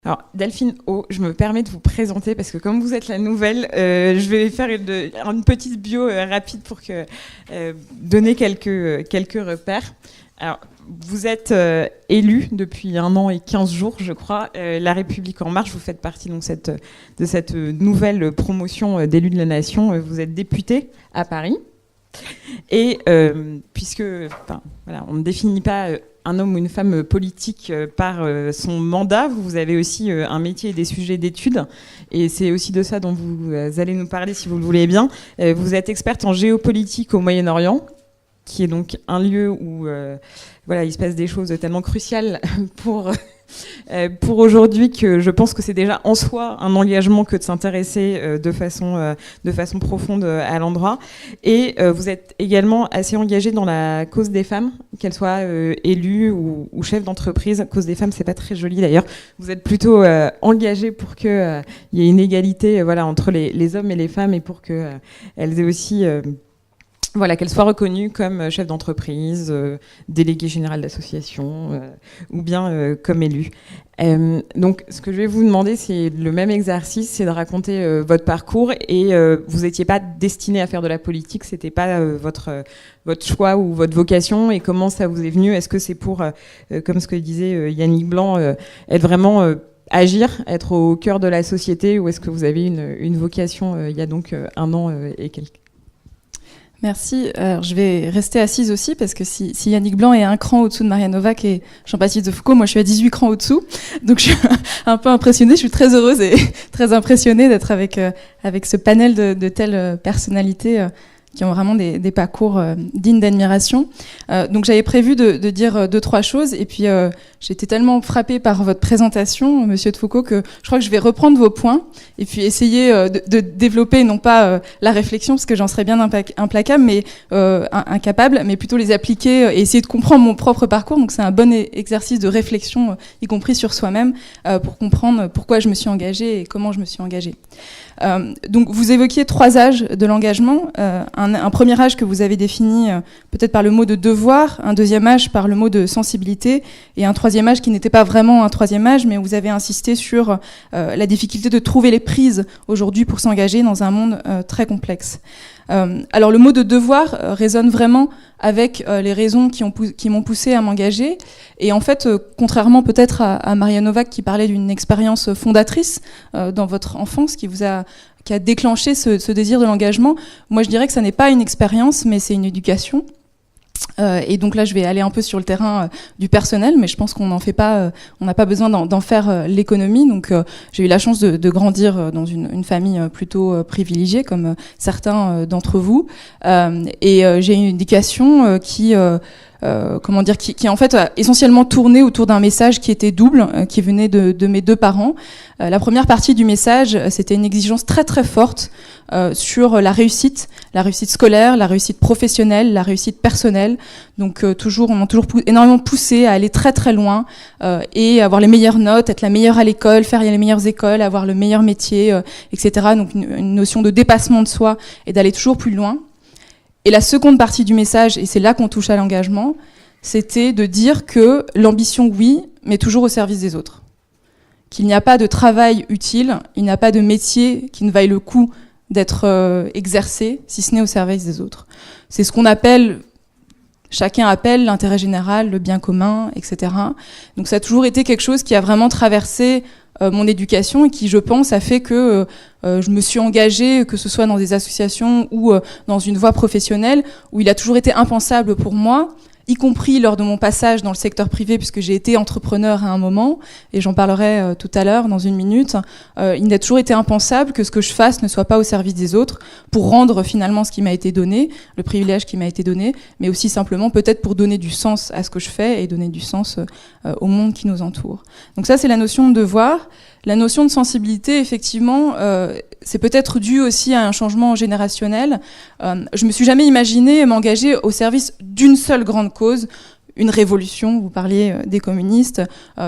Alors, Delphine O, je me permets de vous présenter parce que comme vous êtes la nouvelle, je vais faire une petite bio rapide pour donner quelques repères. Alors, vous êtes élu depuis 1 an et 15 jours, je crois. La République En Marche, vous faites partie donc, de cette nouvelle promotion d'élus de la nation. Vous êtes député à Paris. Et puisque, voilà, on ne définit pas un homme ou une femme politique par son mandat, vous avez aussi un métier et des sujets d'études. Et c'est aussi de ça dont vous allez nous parler, si vous le voulez bien. Vous êtes experte en géopolitique au Moyen-Orient, qui est donc un lieu où voilà, il se passe des choses tellement cruciales pour aujourd'hui que je pense que c'est déjà en soi un engagement que de s'intéresser de façon profonde à l'endroit. Et vous êtes également assez engagée dans la cause des femmes, qu'elles soient élues ou chefs d'entreprise. Cause des femmes, c'est pas très joli d'ailleurs. Vous êtes plutôt engagée pour qu'il y ait une égalité voilà, entre les hommes et les femmes et pour qu'elles aient aussi... Voilà, qu'elle soit reconnue comme chef d'entreprise, déléguée générale d'association ou bien comme élue. Donc, ce que je vais vous demander, c'est le même exercice, c'est de raconter votre parcours et vous n'étiez pas destiné à faire de la politique, c'était pas votre choix ou votre vocation et comment ça vous est venu. Est-ce que c'est pour, comme ce que disait Yannick Blanc, être vraiment... agir, être au cœur de la société ou est-ce que vous avez une vocation il y a donc 1 an et quelques... Merci. Alors, je vais rester assise aussi parce que si Yannick Blanc est un cran au-dessous de Maria Novak et Jean-Baptiste de Foucault, moi je suis à 18 crans au-dessous. Donc je suis un peu impressionnée. Je suis très heureuse et très impressionnée d'être avec ce panel de telles personnalités qui ont vraiment des parcours dignes d'admiration. Donc j'avais prévu de dire 2-3 choses et puis j'ai été tellement frappée par votre présentation, Monsieur de Foucault, que je crois que je vais reprendre vos points et puis essayer de développer non pas la réflexion parce que j'en serais bien implacable, mais incapable, mais plutôt les appliquer et essayer de comprendre mon propre parcours. Donc c'est un bon exercice de réflexion, y compris sur soi-même, pour comprendre pourquoi je me suis engagée et comment je me suis engagée. Donc vous évoquiez 3 âges de l'engagement, un premier âge que vous avez défini peut-être par le mot de devoir, un deuxième âge par le mot de sensibilité et un troisième âge qui n'était pas vraiment un troisième âge, mais vous avez insisté sur la difficulté de trouver les prises aujourd'hui pour s'engager dans un monde très complexe. Alors le mot de devoir résonne vraiment avec les raisons qui m'ont poussé à m'engager et en fait contrairement peut-être à Maria Novak qui parlait d'une expérience fondatrice dans votre enfance qui a déclenché ce désir de l'engagement, moi je dirais que ça n'est pas une expérience mais c'est une éducation. Et donc là, je vais aller un peu sur le terrain du personnel, mais je pense qu'on n'en fait pas, on n'a pas besoin d'en faire l'économie. Donc, j'ai eu la chance de grandir dans une famille plutôt privilégiée, comme certains d'entre vous, et j'ai une éducation qui en fait a essentiellement tourné autour d'un message qui était double, qui venait de mes 2 parents. La première partie du message, c'était une exigence très très forte sur la réussite scolaire, la réussite professionnelle, la réussite personnelle. Donc on m'a toujours énormément poussé à aller très très loin et avoir les meilleures notes, être la meilleure à l'école, faire les meilleures écoles, avoir le meilleur métier, etc. Donc une notion de dépassement de soi et d'aller toujours plus loin. Et la seconde partie du message, et c'est là qu'on touche à l'engagement, c'était de dire que l'ambition, oui, mais toujours au service des autres. Qu'il n'y a pas de travail utile, il n'y a pas de métier qui ne vaille le coup d'être exercé, si ce n'est au service des autres. C'est ce chacun appelle l'intérêt général, le bien commun, etc. Donc ça a toujours été quelque chose qui a vraiment traversé mon éducation et qui, je pense, a fait que je me suis engagée, que ce soit dans des associations ou dans une voie professionnelle, où il a toujours été impensable pour moi, y compris lors de mon passage dans le secteur privé, puisque j'ai été entrepreneur à un moment, et j'en parlerai tout à l'heure, dans 1 minute, il n'a toujours été impensable que ce que je fasse ne soit pas au service des autres, pour rendre finalement ce qui m'a été donné, le privilège qui m'a été donné, mais aussi simplement peut-être pour donner du sens à ce que je fais et donner du sens au monde qui nous entoure. Donc ça, c'est la notion de devoir. La notion de sensibilité, effectivement, c'est peut-être dû aussi à un changement générationnel. Je me suis jamais imaginée m'engager au service d'une seule grande cause, une révolution, vous parliez des communistes,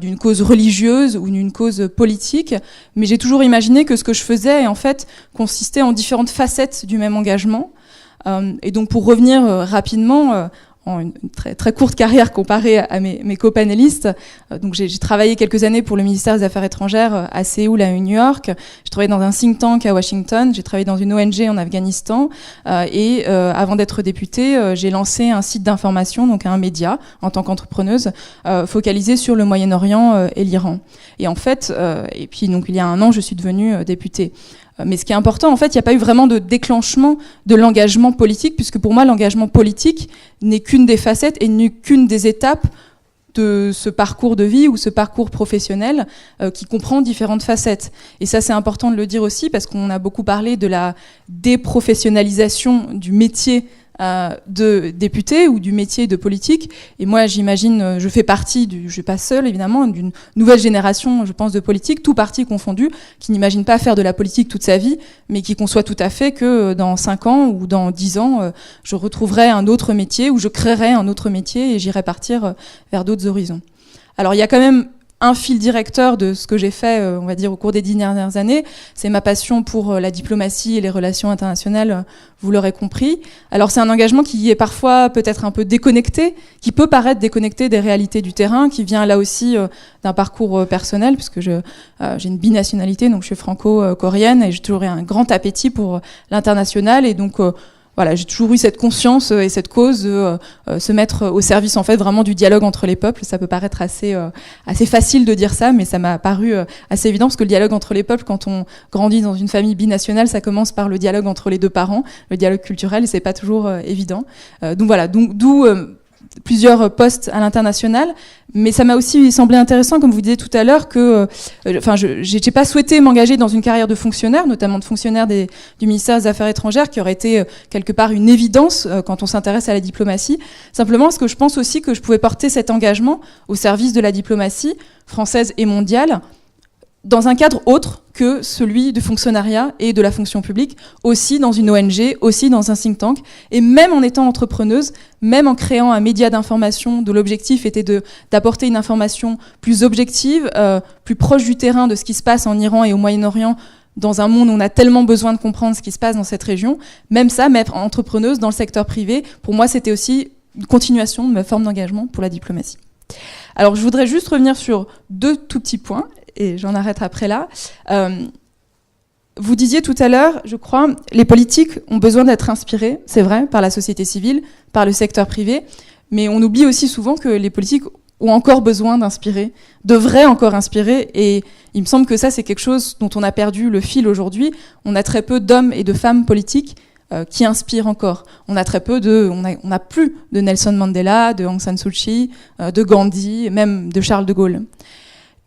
d'une cause religieuse ou d'une cause politique, mais j'ai toujours imaginé que ce que je faisais, en fait, consistait en différentes facettes du même engagement. Et donc, pour revenir rapidement, en une très, très courte carrière comparée à mes copanélistes. Donc j'ai travaillé quelques années pour le ministère des Affaires étrangères à Séoul, à New York. J'ai travaillé dans un think tank à Washington. J'ai travaillé dans une ONG en Afghanistan. Et avant d'être députée, j'ai lancé un site d'information, donc un média, en tant qu'entrepreneuse, focalisé sur le Moyen-Orient et l'Iran. Et en fait, et puis donc il y a un an, je suis devenue députée. Mais ce qui est important, en fait, il n'y a pas eu vraiment de déclenchement de l'engagement politique, puisque pour moi, l'engagement politique n'est qu'une des facettes et n'est qu'une des étapes de ce parcours de vie ou ce parcours professionnel qui comprend différentes facettes. Et ça, c'est important de le dire aussi, parce qu'on a beaucoup parlé de la déprofessionnalisation du métier de député ou du métier de politique. Et moi, j'imagine, je fais partie, je ne suis pas seule évidemment, d'une nouvelle génération, je pense, de politique, tout parti confondu, qui n'imagine pas faire de la politique toute sa vie, mais qui conçoit tout à fait que dans 5 ans ou dans 10 ans, je retrouverai un autre métier ou je créerai un autre métier et j'irai partir vers d'autres horizons. Alors, il y a quand même un fil directeur de ce que j'ai fait, on va dire, au cours des 10 dernières années. C'est ma passion pour la diplomatie et les relations internationales, vous l'aurez compris. Alors c'est un engagement qui est parfois peut-être un peu déconnecté, qui peut paraître déconnecté des réalités du terrain, qui vient là aussi d'un parcours personnel, puisque j'ai une binationalité, donc je suis franco-coréenne, et j'ai toujours eu un grand appétit pour l'international, et donc voilà, j'ai toujours eu cette conscience et cette cause de se mettre au service en fait vraiment du dialogue entre les peuples. Ça peut paraître assez facile de dire ça, mais ça m'a paru assez évident, parce que le dialogue entre les peuples, quand on grandit dans une famille binationale, ça commence par le dialogue entre les deux parents, le dialogue culturel, et c'est pas toujours évident. Donc voilà, d'où plusieurs postes à l'international, mais ça m'a aussi semblé intéressant, comme vous disiez tout à l'heure, que j'ai pas souhaité m'engager dans une carrière de fonctionnaire, notamment de fonctionnaire du ministère des Affaires étrangères, qui aurait été quelque part une évidence quand on s'intéresse à la diplomatie. Simplement parce que je pense aussi que je pouvais porter cet engagement au service de la diplomatie française et mondiale, dans un cadre autre que celui du fonctionnariat et de la fonction publique, aussi dans une ONG, aussi dans un think tank, et même en étant entrepreneuse, même en créant un média d'information dont l'objectif était d'apporter une information plus objective, plus proche du terrain de ce qui se passe en Iran et au Moyen-Orient, dans un monde où on a tellement besoin de comprendre ce qui se passe dans cette région. Même ça, m'être entrepreneuse dans le secteur privé, pour moi, c'était aussi une continuation de ma forme d'engagement pour la diplomatie. Alors, je voudrais juste revenir sur 2 tout petits points, et j'en arrête après là. Vous disiez tout à l'heure, je crois, les politiques ont besoin d'être inspirés, c'est vrai, par la société civile, par le secteur privé, mais on oublie aussi souvent que les politiques ont encore besoin d'inspirer, devraient encore inspirer, et il me semble que ça, c'est quelque chose dont on a perdu le fil aujourd'hui. On a très peu d'hommes et de femmes politiques qui inspirent encore. On a plus de Nelson Mandela, de Aung San Suu Kyi, de Gandhi, même de Charles de Gaulle.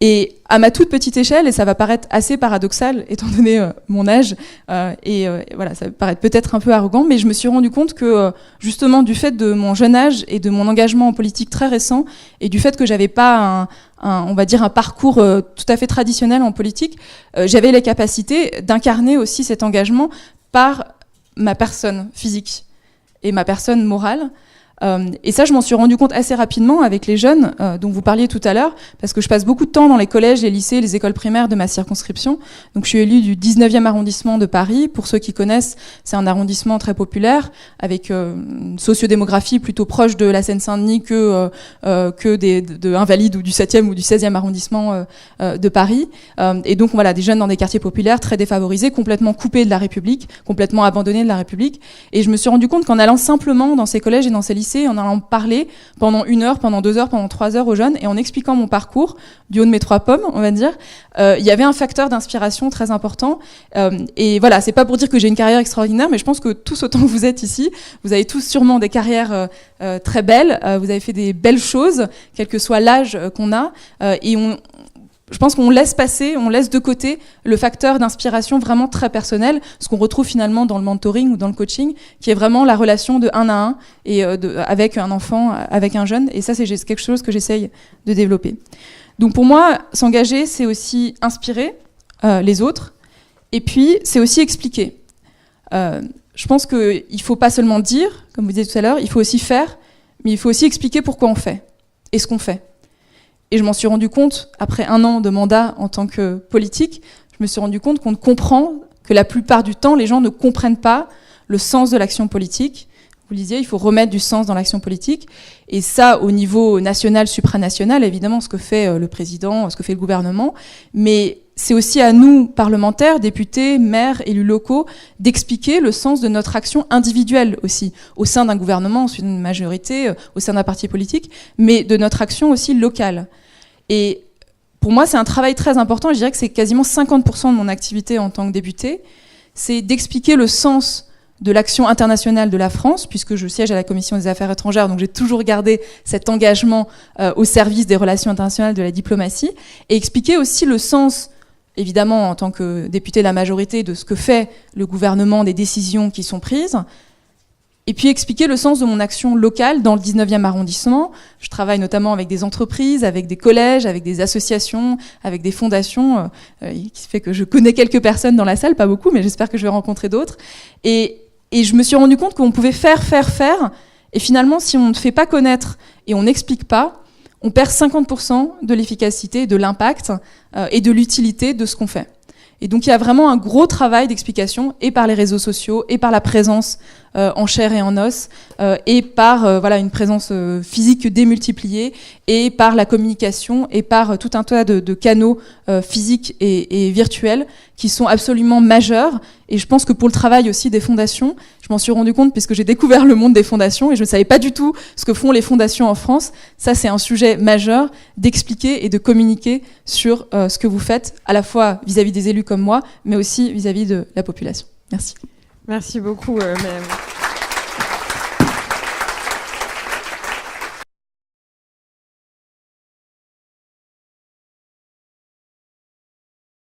Et à ma toute petite échelle, et ça va paraître assez paradoxal étant donné mon âge, voilà, ça va paraître peut-être un peu arrogant, mais je me suis rendu compte que justement du fait de mon jeune âge et de mon engagement en politique très récent, et du fait que j'avais pas on va dire un parcours tout à fait traditionnel en politique, j'avais les capacités d'incarner aussi cet engagement par ma personne physique et ma personne morale. Et ça, je m'en suis rendu compte assez rapidement avec les jeunes dont vous parliez tout à l'heure, parce que je passe beaucoup de temps dans les collèges, les lycées, les écoles primaires de ma circonscription. Donc je suis élue du 19e arrondissement de Paris. Pour ceux qui connaissent, c'est un arrondissement très populaire, avec une sociodémographie plutôt proche de la Seine-Saint-Denis que de Invalides ou du 7e ou du 16e arrondissement de Paris. Et donc voilà, des jeunes dans des quartiers populaires, très défavorisés, complètement coupés de la République, complètement abandonnés de la République. Et je me suis rendu compte qu'en allant simplement dans ces collèges et dans ces lycées, en allant parler pendant 1 heure, pendant 2 heures, pendant 3 heures aux jeunes, et en expliquant mon parcours, du haut de mes 3 pommes, on va dire, il y avait un facteur d'inspiration très important. Et voilà, c'est pas pour dire que j'ai une carrière extraordinaire, mais je pense que tous autant que vous êtes ici, vous avez tous sûrement des carrières très belles, vous avez fait des belles choses, quel que soit l'âge qu'on a, et je pense qu'on laisse de côté le facteur d'inspiration vraiment très personnel, ce qu'on retrouve finalement dans le mentoring ou dans le coaching, qui est vraiment la relation de 1 à 1 et avec un enfant, avec un jeune. Et ça, c'est quelque chose que j'essaye de développer. Donc pour moi, s'engager, c'est aussi inspirer les autres, et puis c'est aussi expliquer. Je pense qu'il ne faut pas seulement dire, comme vous disiez tout à l'heure, il faut aussi faire, mais il faut aussi expliquer pourquoi on fait et ce qu'on fait. Et je m'en suis rendu compte, après 1 an de mandat en tant que politique, je me suis rendu compte que la plupart du temps, les gens ne comprennent pas le sens de l'action politique. vous le disiez, il faut remettre du sens dans l'action politique. Et ça, au niveau national, supranational, évidemment, ce que fait le président, ce que fait le gouvernement. Mais c'est aussi à nous, parlementaires, députés, maires, élus locaux, d'expliquer le sens de notre action individuelle aussi, au sein d'un gouvernement, au sein d'une majorité, au sein d'un parti politique, mais de notre action aussi locale. Et pour moi, c'est un travail très important, et je dirais que c'est quasiment 50% de mon activité en tant que députée, c'est d'expliquer le sens de l'action internationale de la France, puisque je siège à la Commission des Affaires étrangères, donc j'ai toujours gardé cet engagement au service des relations internationales de la diplomatie, et expliquer aussi le sens, évidemment, en tant que député de la majorité, de ce que fait le gouvernement, des décisions qui sont prises, et puis expliquer le sens de mon action locale dans le 19e arrondissement. Je travaille notamment avec des entreprises, avec des collèges, avec des associations, avec des fondations, qui fait que je connais quelques personnes dans la salle, pas beaucoup, mais j'espère que je vais rencontrer d'autres. Et je me suis rendu compte qu'on pouvait faire, et finalement, si on ne fait pas connaître et on n'explique pas, on perd 50% de l'efficacité, de l'impact et de l'utilité de ce qu'on fait. Et donc il y a vraiment un gros travail d'explication, et par les réseaux sociaux, et par la présence en chair et en os, et par voilà, une présence physique démultipliée, et par la communication, et par tout un tas de canaux physiques et virtuels qui sont absolument majeurs. Et je pense que pour le travail aussi des fondations, je m'en suis rendu compte puisque j'ai découvert le monde des fondations et je ne savais pas du tout ce que font les fondations en France. Ça, c'est un sujet majeur d'expliquer et de communiquer sur ce que vous faites, à la fois vis-à-vis des élus comme moi, mais aussi vis-à-vis de la population. Merci. Merci beaucoup, Madame.